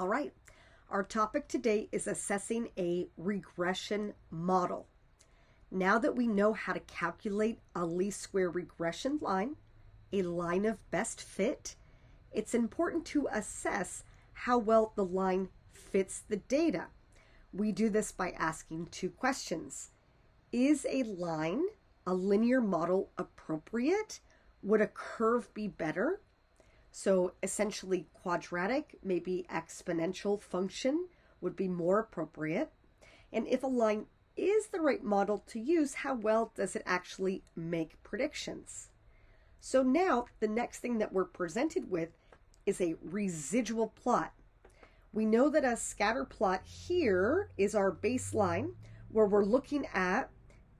All right, our topic today is assessing a regression model. Now that we know how to calculate a least square regression line, a line of best fit, it's important to assess how well the line fits the data. We do this by asking two questions. Is a line, a linear model, appropriate? Would a curve be better? So essentially quadratic, maybe exponential function would be more appropriate. And if a line is the right model to use, how well does it actually make predictions? So now the next thing that we're presented with is a residual plot. We know that a scatter plot here is our baseline where we're looking at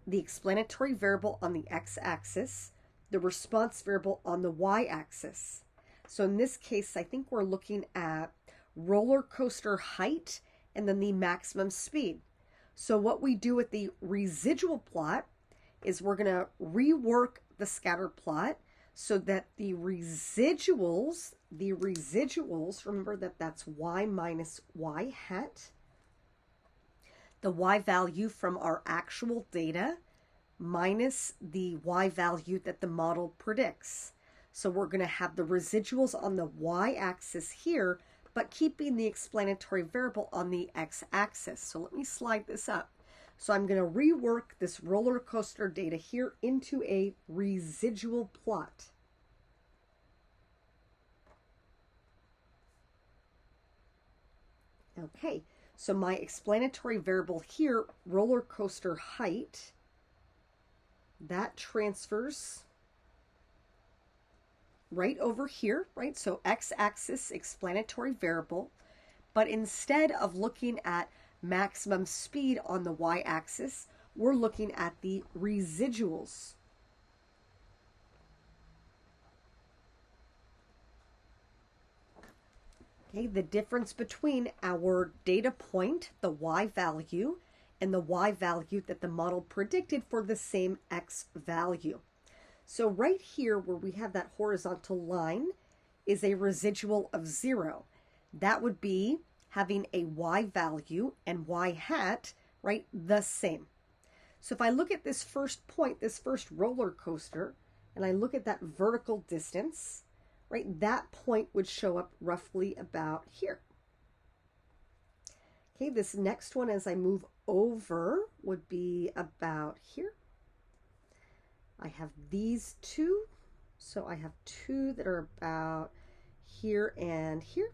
the explanatory variable on the x-axis, the response variable on the y-axis. So in this case, I think we're looking at roller coaster height and then the maximum speed. So what we do with the residual plot is we're going to rework the scatter plot so that the residuals, remember that that's y minus y hat, the y value from our actual data minus the y value that the model predicts. So we're going to have the residuals on the y-axis here, but keeping the explanatory variable on the x-axis. So let me slide this up. So I'm going to rework this roller coaster data here into a residual plot. Okay, so my explanatory variable here, roller coaster height, that transfers right over here, right? So x-axis explanatory variable, but instead of looking at maximum speed on the y-axis, we're looking at the residuals. Okay, the difference between our data point, the y value, and the y value that the model predicted for the same x value. So right here where we have that horizontal line is a residual of 0. That would be having a y value and y hat, right, the same. So if I look at this first point, this first roller coaster, and I look at that vertical distance, right, that point would show up roughly about here. Okay, this next one as I move over would be about here. I have these two, so I have two that are about here and here.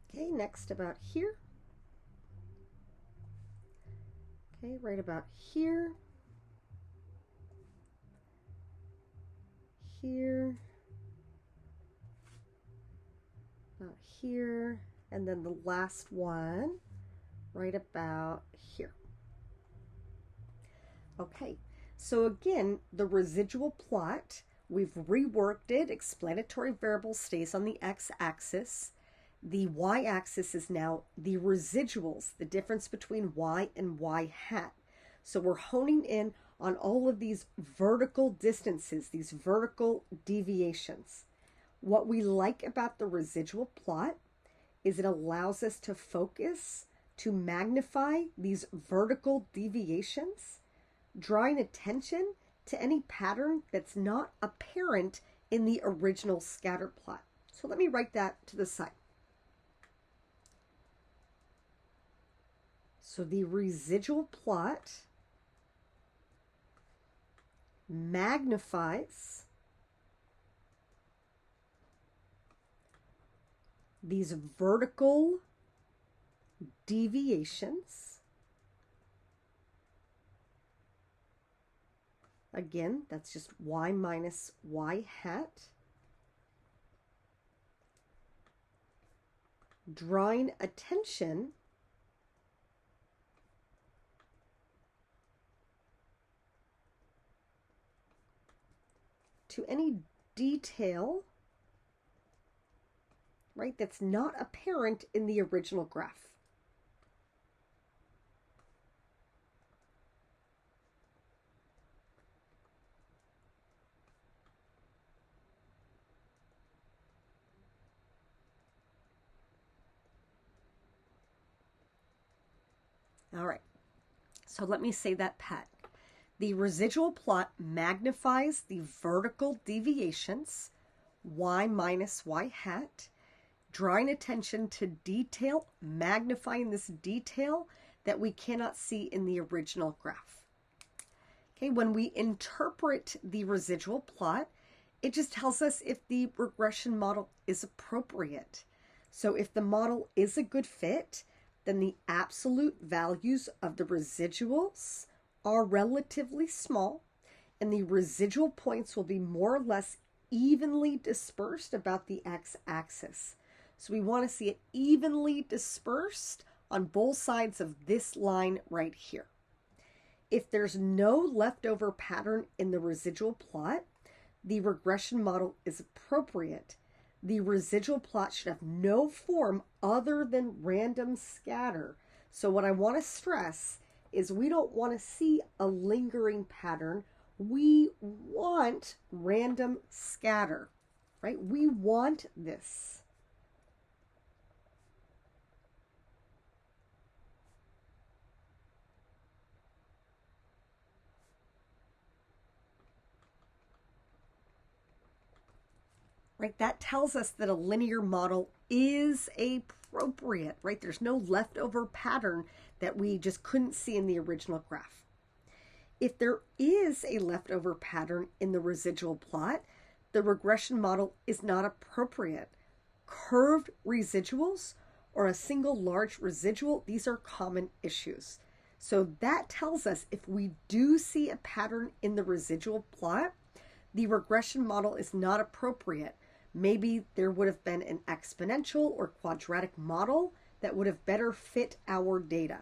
Okay, next about here. Okay, right about here. Here. About here. And then the last one right about here. Okay, so again, the residual plot, we've reworked it. Explanatory variable stays on the x-axis. The y-axis is now the residuals, the difference between y and y hat. So we're honing in on all of these vertical distances, these vertical deviations. What we like about the residual plot is it allows us to focus, to magnify these vertical deviations, drawing attention to any pattern that's not apparent in the original scatter plot. So let me write that to the side. So the residual plot magnifies these vertical deviations. Again, that's just y minus y hat. Drawing attention to any detail, right, that's not apparent in the original graph. All right, so let me say that, Pat. The residual plot magnifies the vertical deviations, y minus y hat, drawing attention to detail, magnifying this detail that we cannot see in the original graph. Okay, when we interpret the residual plot, it just tells us if the regression model is appropriate. So if the model is a good fit, then the absolute values of the residuals are relatively small, and the residual points will be more or less evenly dispersed about the x-axis. So we want to see it evenly dispersed on both sides of this line right here. If there's no leftover pattern in the residual plot, the regression model is appropriate. The residual plot should have no form other than random scatter. So what I want to stress is we don't want to see a lingering pattern. We want random scatter, right? We want this. Right, that tells us that a linear model is appropriate, right? There's no leftover pattern that we just couldn't see in the original graph. If there is a leftover pattern in the residual plot, the regression model is not appropriate. Curved residuals or a single large residual, these are common issues. So that tells us if we do see a pattern in the residual plot, the regression model is not appropriate. Maybe there would have been an exponential or quadratic model that would have better fit our data.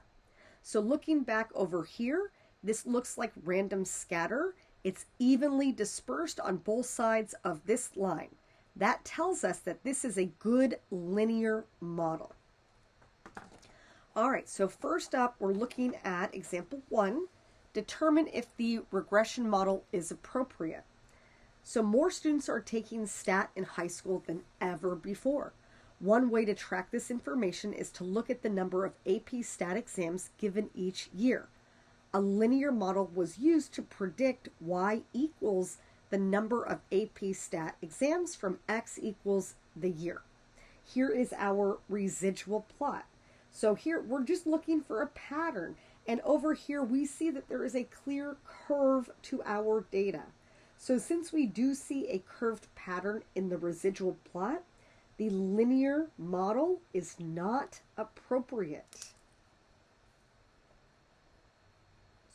So looking back over here, this looks like random scatter. It's evenly dispersed on both sides of this line. That tells us that this is a good linear model. All right, so first up, we're looking at example 1. Determine if the regression model is appropriate. So more students are taking STAT in high school than ever before. One way to track this information is to look at the number of AP STAT exams given each year. A linear model was used to predict y equals the number of AP STAT exams from x equals the year. Here is our residual plot. So here we're just looking for a pattern, and over here we see that there is a clear curve to our data. So since we do see a curved pattern in the residual plot, the linear model is not appropriate.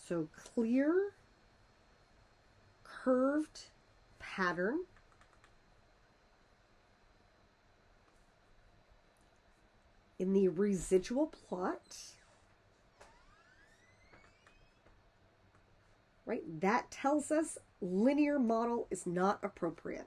So clear, curved pattern. In the residual plot, right, that tells us linear model is not appropriate.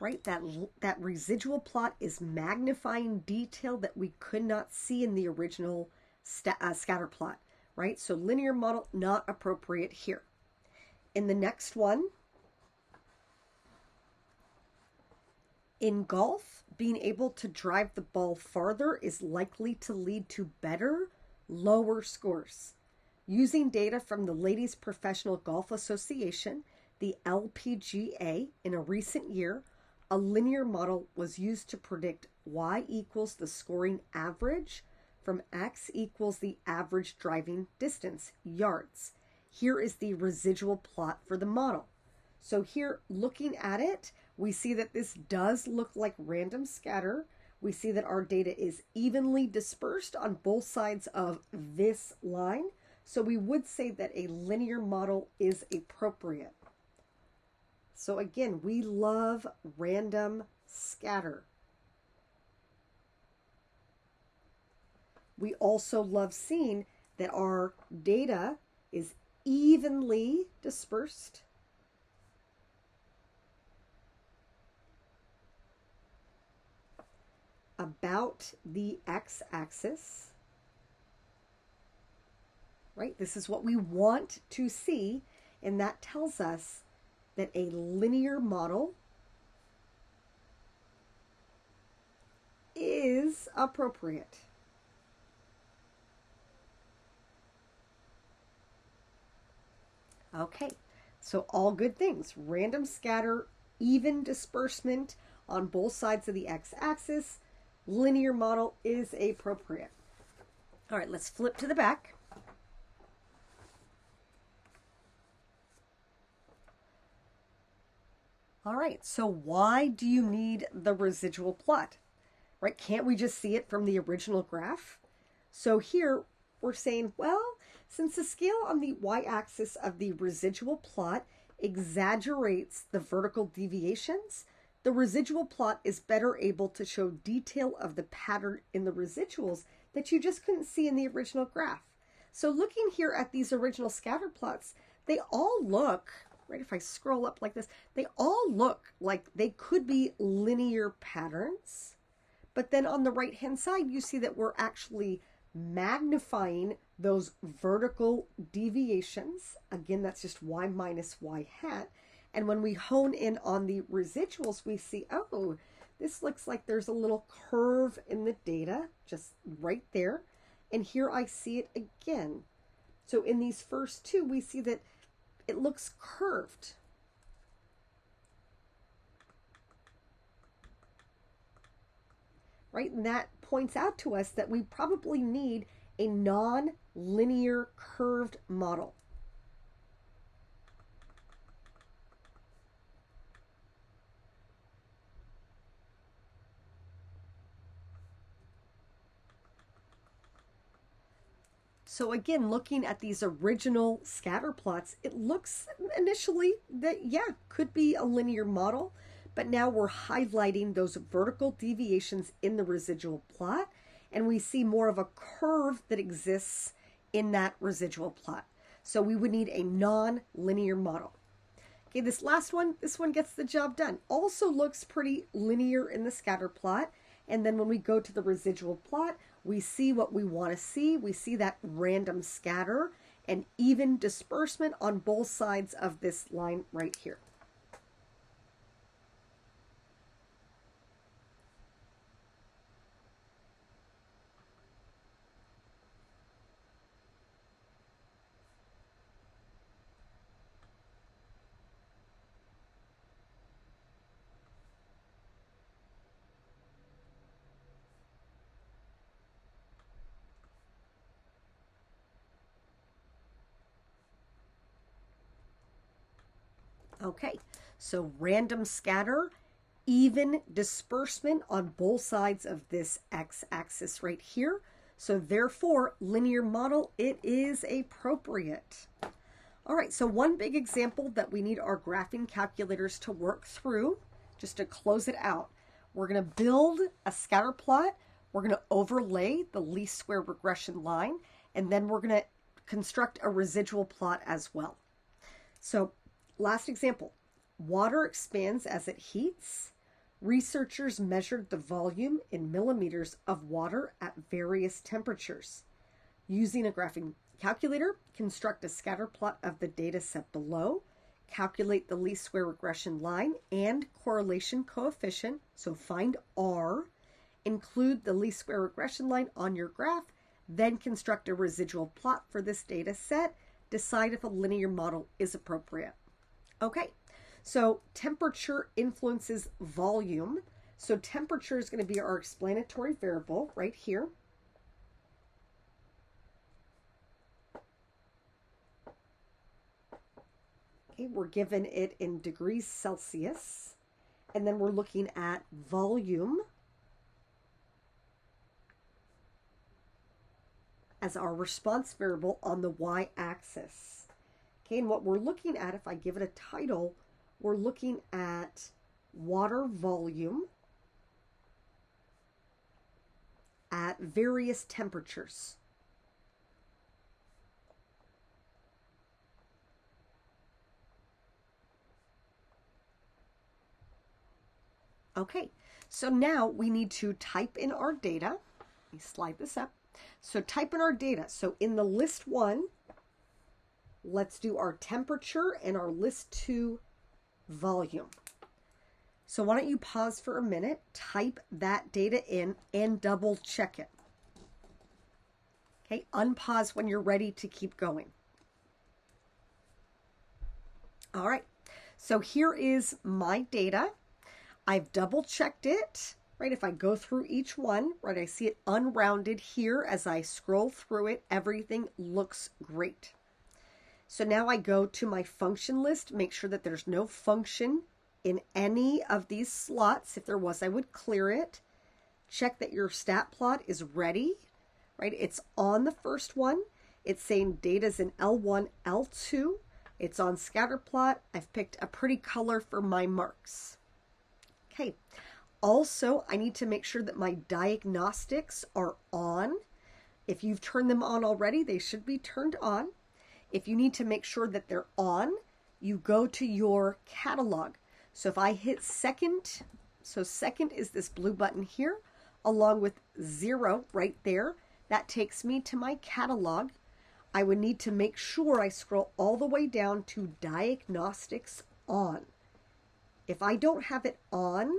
Right, that residual plot is magnifying detail that we could not see in the original scatter plot, right? So linear model not appropriate here. In the next one, in golf, being able to drive the ball farther is likely to lead to better, lower scores. Using data from the Ladies Professional Golf Association, the LPGA, in a recent year, a linear model was used to predict y equals the scoring average from x equals the average driving distance, yards. Here is the residual plot for the model. So here, looking at it, we see that this does look like random scatter. We see that our data is evenly dispersed on both sides of this line. So we would say that a linear model is appropriate. So again, we love random scatter. We also love seeing that our data is evenly dispersed. about the x-axis, right? This is what we want to see, and that tells us that a linear model is appropriate. Okay, so all good things. Random scatter, even disbursement on both sides of the x-axis. Linear model is appropriate. All right, let's flip to the back. All right, so why do you need the residual plot? Right? Can't we just see it from the original graph? So here we're saying, well, since the scale on the y-axis of the residual plot exaggerates the vertical deviations, the residual plot is better able to show detail of the pattern in the residuals that you just couldn't see in the original graph. So looking here at these original scatter plots, they all look, right, if I scroll up like this, they all look like they could be linear patterns. But then on the right-hand side, you see that we're actually magnifying those vertical deviations. Again, that's just y minus y hat. And when we hone in on the residuals, we see, oh, this looks like there's a little curve in the data, just right there. And here I see it again. So in these first two, we see that it looks curved. Right? And that points out to us that we probably need a non-linear curved model. So again, looking at these original scatter plots, it looks initially that, yeah, could be a linear model. But now we're highlighting those vertical deviations in the residual plot, and we see more of a curve that exists in that residual plot. So we would need a non-linear model. Okay, this last one, this one gets the job done. Also looks pretty linear in the scatter plot, and then when we go to the residual plot, we see what we want to see. We see that random scatter and even disbursement on both sides of this line right here. Okay, so random scatter, even disbursement on both sides of this x-axis right here. So therefore, linear model, it is appropriate. All right, so one big example that we need our graphing calculators to work through, just to close it out. We're going to build a scatter plot. We're going to overlay the least square regression line, and then we're going to construct a residual plot as well. So last example, water expands as it heats. Researchers measured the volume in millimeters of water at various temperatures. Using a graphing calculator, construct a scatter plot of the data set below, calculate the least square regression line and correlation coefficient, so find R, include the least square regression line on your graph, then construct a residual plot for this data set, decide if a linear model is appropriate. Okay, so temperature influences volume. So temperature is going to be our explanatory variable right here. Okay, we're given it in degrees Celsius. And then we're looking at volume as our response variable on the y-axis. Okay, and what we're looking at, if I give it a title, we're looking at water volume at various temperatures. Okay, so now we need to type in our data. Let me slide this up. So type in our data. So in the list 1, let's do our temperature and our list 2 volume. So why don't you pause for a minute, type that data in, and double check it. Okay, unpause when you're ready to keep going. All right, so here is my data. I've double checked it, right? If I go through each one, right, I see it unrounded here. As I scroll through it, everything looks great. So now I go to my function list, make sure that there's no function in any of these slots. If there was, I would clear it. Check that your stat plot is ready, right? It's on the first one. It's saying data's in L1, L2. It's on scatter plot. I've picked a pretty color for my marks. Okay. Also, I need to make sure that my diagnostics are on. If you've turned them on already, they should be turned on. If you need to make sure that they're on, you go to your catalog. So if I hit second, so second is this blue button here, along with 0 right there. That takes me to my catalog. I would need to make sure I scroll all the way down to diagnostics on. If I don't have it on,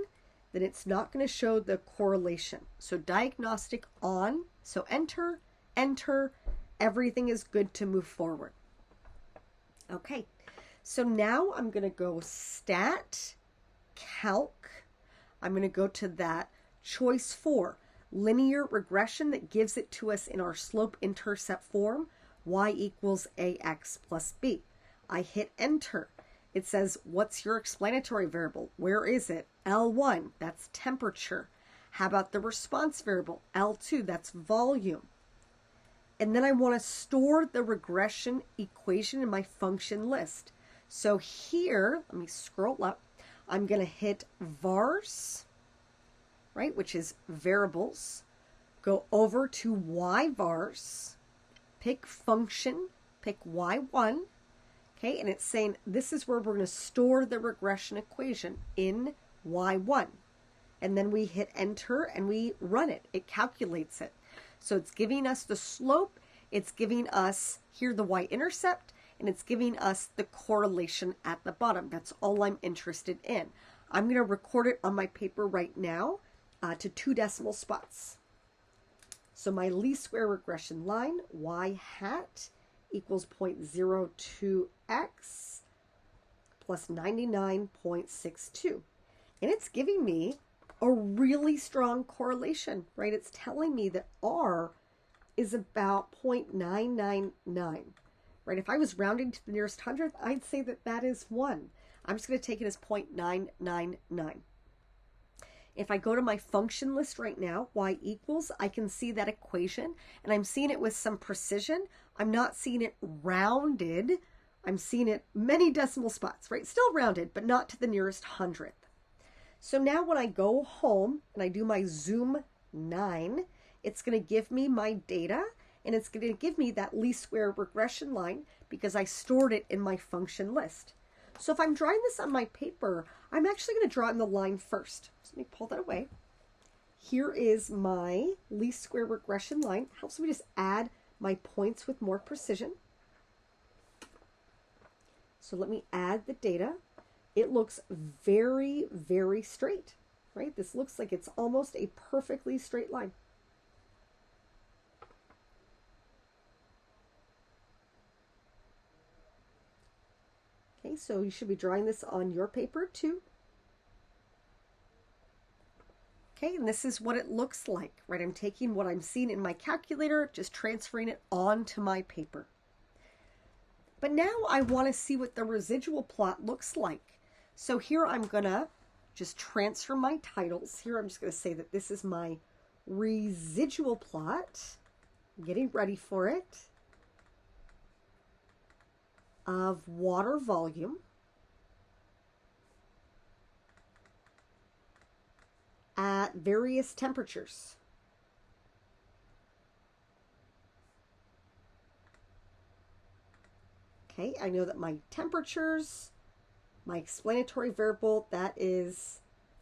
then it's not going to show the correlation. So diagnostic on, so enter, enter, everything is good to move forward. Okay, so now I'm going to go stat, calc. I'm going to go to that choice 4, linear regression, that gives it to us in our slope intercept form, y equals ax plus b. I hit enter. It says, what's your explanatory variable? Where is it? L1, that's temperature. How about the response variable? L2, that's volume. And then I want to store the regression equation in my function list. So here, let me scroll up. I'm going to hit vars, right, which is variables. Go over to yvars, pick function, pick y1. Okay, and it's saying this is where we're going to store the regression equation in y1. And then we hit enter and we run it. It calculates it. So it's giving us the slope, it's giving us here the y-intercept, and it's giving us the correlation at the bottom. That's all I'm interested in. I'm going to record it on my paper right now to 2 decimal spots. So my least square regression line, y hat, equals 0.02x plus 99.62. And it's giving me a really strong correlation, right? It's telling me that R is about 0.999, right? If I was rounding to the nearest hundredth, I'd say that that is 1. I'm just going to take it as 0.999. If I go to my function list right now, y equals, I can see that equation, and I'm seeing it with some precision. I'm not seeing it rounded. I'm seeing it many decimal spots, right? Still rounded, but not to the nearest hundredth. So now when I go home and I do my zoom 9, it's going to give me my data, and it's going to give me that least square regression line because I stored it in my function list. So if I'm drawing this on my paper, I'm actually going to draw in the line first. So let me pull that away. Here is my least square regression line. It helps me just add my points with more precision. So let me add the data. It looks very, very straight, right? This looks like it's almost a perfectly straight line. Okay, so you should be drawing this on your paper too. Okay, and this is what it looks like, right? I'm taking what I'm seeing in my calculator, just transferring it onto my paper. But now I want to see what the residual plot looks like. So here I'm going to just transfer my titles. Here I'm just going to say that this is my residual plot. I'm getting ready for it. Of water volume at various temperatures. Okay, I know that my temperatures, my explanatory variable, that is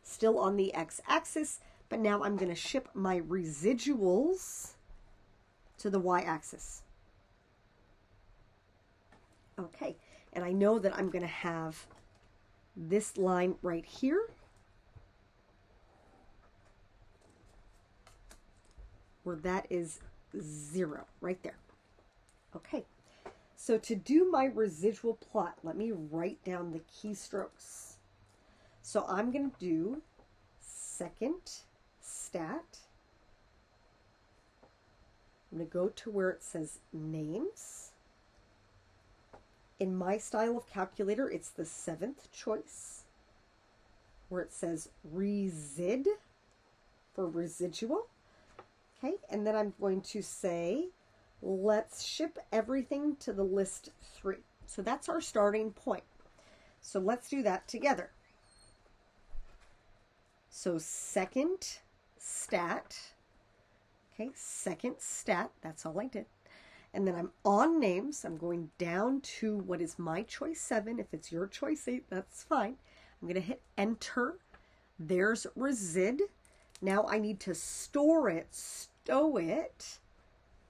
still on the x-axis, but now I'm going to ship my residuals to the y-axis. Okay, and I know that I'm going to have this line right here, where that is 0, right there. Okay, so to do my residual plot, let me write down the keystrokes. So I'm going to do second stat. I'm going to go to where it says names. In my style of calculator, it's the 7th choice, where it says resid for residual. Okay, and then I'm going to say, let's ship everything to the list 3. So that's our starting point. So let's do that together. So second stat, okay, second stat, that's all I did. And then I'm on names. I'm going down to what is my choice 7. If it's your choice 8, that's fine. I'm going to hit enter. There's resid. Now I need to store it, stow it.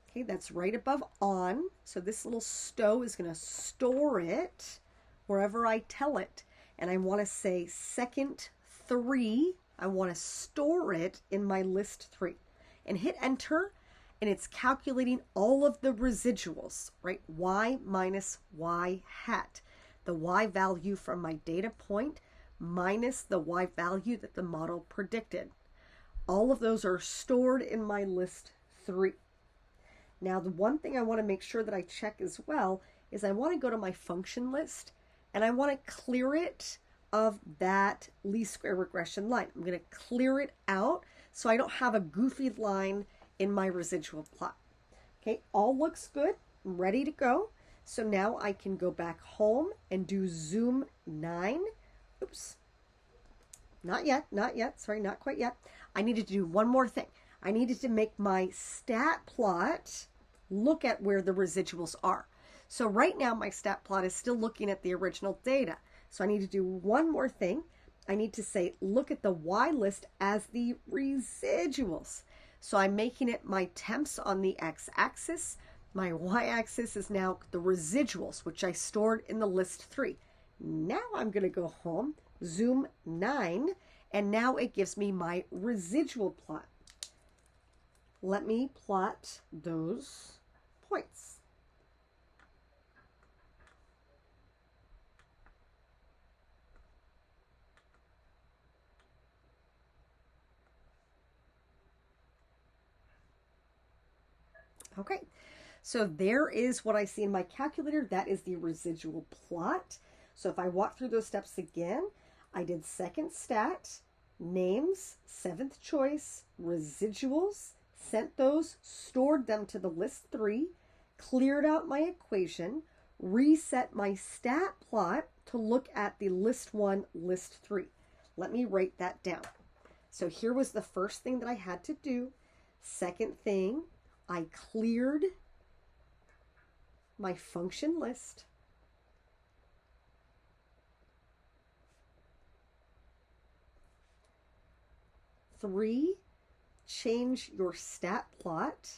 Okay, that's right above on. So this little stow is going to store it wherever I tell it. And I want to say second 3. I want to store it in my list 3. And hit enter. And it's calculating all of the residuals, right? Y minus Y hat. The Y value from my data point minus the Y value that the model predicted. All of those are stored in my list 3. Now, the one thing I want to make sure that I check as well is I want to go to my function list and I want to clear it of that least square regression line. I'm going to clear it out so I don't have a goofy line in my residual plot. Okay, all looks good. I'm ready to go. So now I can go back home and do zoom 9. Oops. Not yet. Sorry, not quite yet. I needed to do one more thing. I needed to make my stat plot look at where the residuals are. So right now my stat plot is still looking at the original data. So I need to do one more thing. I need to say, look at the Y list as the residuals. So I'm making it my temps on the x-axis. My y-axis is now the residuals, which I stored in the list 3. Now I'm going to go home, zoom 9, and now it gives me my residual plot. Let me plot those points. Okay, so there is what I see in my calculator. That is the residual plot. So if I walk through those steps again, I did second stat, names, 7th choice, residuals, sent those, stored them to the list 3, cleared out my equation, reset my stat plot to look at the list 1, list 3. Let me write that down. So here was the first thing that I had to do. Second thing, I cleared my function list. Three, change your stat plot.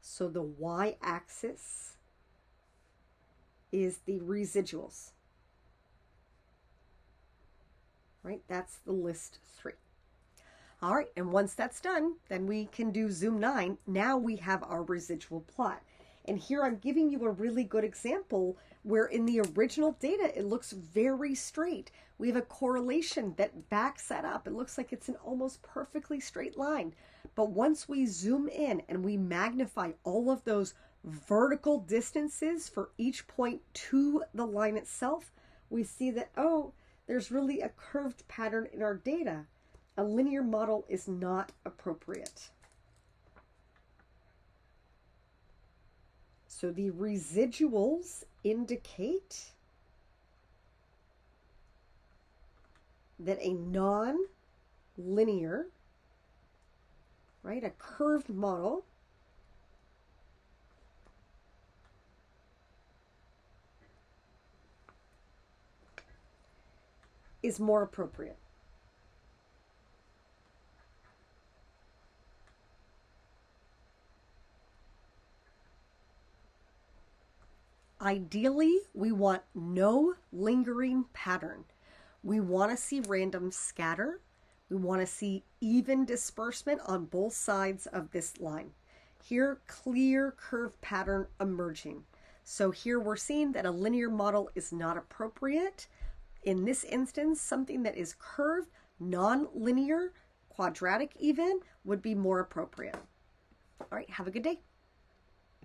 So the y-axis is the residuals. Right, that's the list 3. All right, and once that's done, then we can do zoom 9. Now we have our residual plot. And here I'm giving you a really good example where in the original data, it looks very straight. We have a correlation that backs that up. It looks like it's an almost perfectly straight line. But once we zoom in and we magnify all of those vertical distances for each point to the line itself, we see that, oh, there's really a curved pattern in our data. A linear model is not appropriate. So the residuals indicate that a non-linear, right, a curved model is more appropriate. Ideally, we want no lingering pattern. We want to see random scatter. We want to see even disbursement on both sides of this line. Here, clear curve pattern emerging. So here we're seeing that a linear model is not appropriate. In this instance, something that is curved, non-linear, quadratic even, would be more appropriate. All right, have a good day.